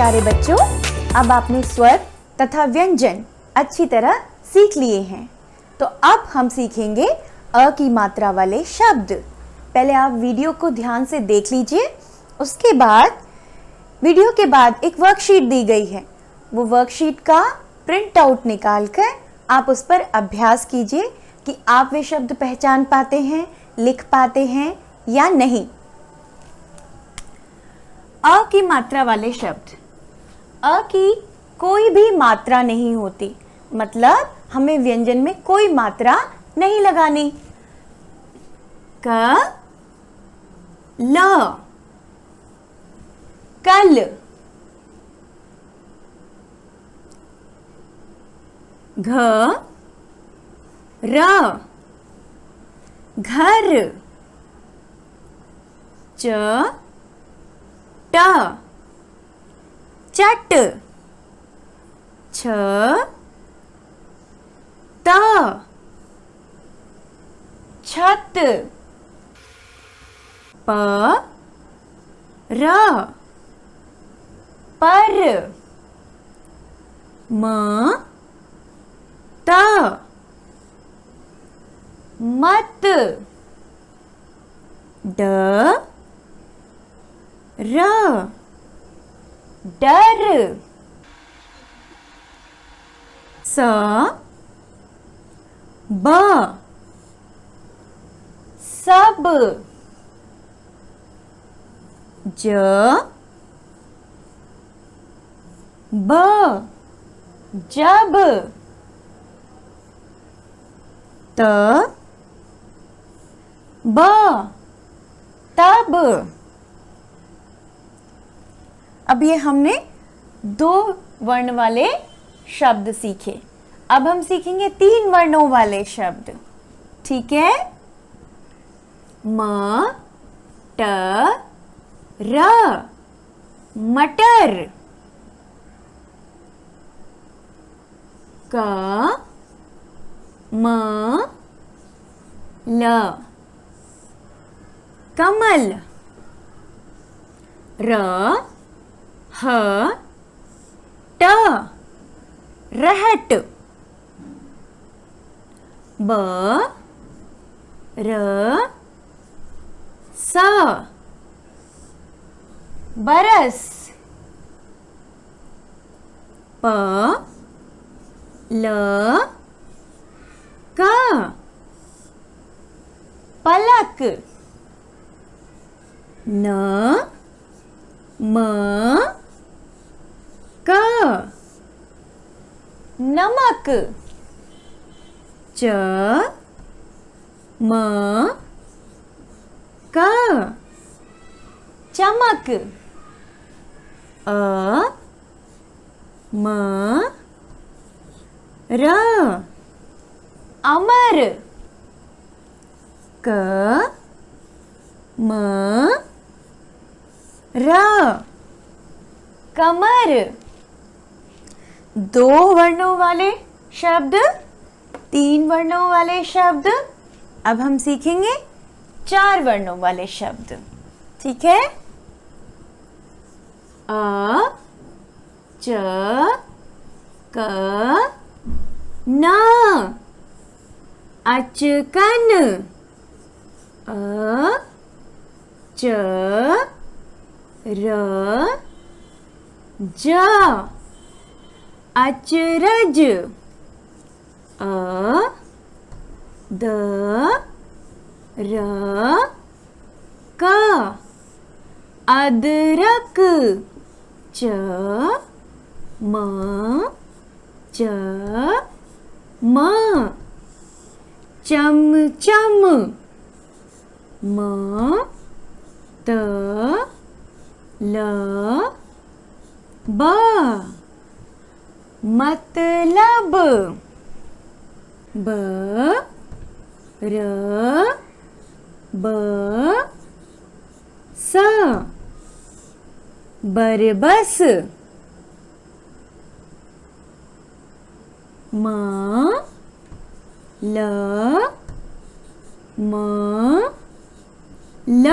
प्यारे बच्चों, अब आपने स्वर तथा व्यंजन अच्छी तरह सीख लिए हैं, तो अब हम सीखेंगे अ की मात्रा वाले शब्द। पहले आप वीडियो को ध्यान से देख लीजिए। उसके बाद वीडियो के बाद एक वर्कशीट दी गई है, वो वर्कशीट का प्रिंट आउट निकाल कर आप उस पर अभ्यास कीजिए कि आप वे शब्द पहचान पाते हैं, लिख पाते हैं या नहीं। अ की मात्रा वाले शब्द। अ की कोई भी मात्रा नहीं होती, मतलब हमें व्यंजन में कोई मात्रा नहीं लगानी। क ल कल, घ र घर, च ट चट, छ त छत, प र पर, म त मत, ड र डर, स ब सब, ज ब जब, त ब तब। अब ये हमने 2 वर्ण वाले शब्द सीखे। अब हम सीखेंगे 3 वर्णों वाले शब्द, ठीक है? म ट र मटर, क म ल कमल, र ह ट रहट, ब र स बरस, प ल क पलक, न म क नमक, च म क चमक, अ म र अमर, क म र कमर। 2 वर्णों वाले शब्द, 3 वर्णों वाले शब्द। अब हम सीखेंगे 4 वर्णों वाले शब्द, ठीक है? अ च क न, अचकन, अ च र ज अचरज, अ द र क अदरक, च म च म चमचम, म त ल ब मतलब, ब र ब स बरबस, म ल म ल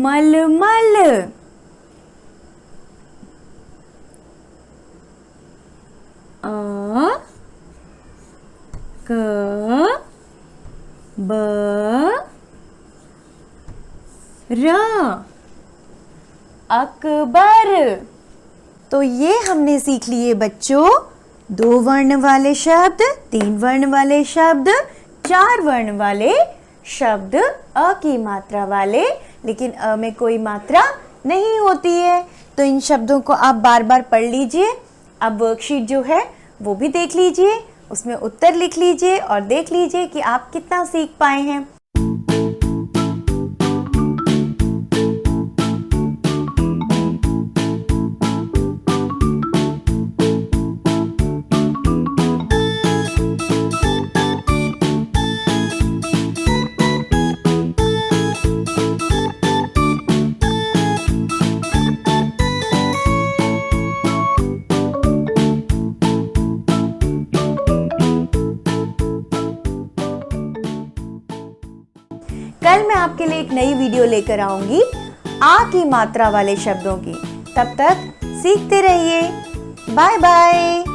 मलमल, क ब र अकबर। तो ये हमने सीख लिए बच्चों 2 वर्ण वाले शब्द, 3 वर्ण वाले शब्द, 4 वर्ण वाले शब्द, अ की मात्रा वाले, लेकिन अ में कोई मात्रा नहीं होती है। तो इन शब्दों को आप बार बार पढ़ लीजिए। अब वर्कशीट जो है वो भी देख लीजिए, उसमें उत्तर लिख लीजिए और देख लीजिए कि आप कितना सीख पाए हैं। कल मैं आपके लिए एक नई वीडियो लेकर आऊंगी आ की मात्रा वाले शब्दों की। तब तक सीखते रहिए। Bye bye.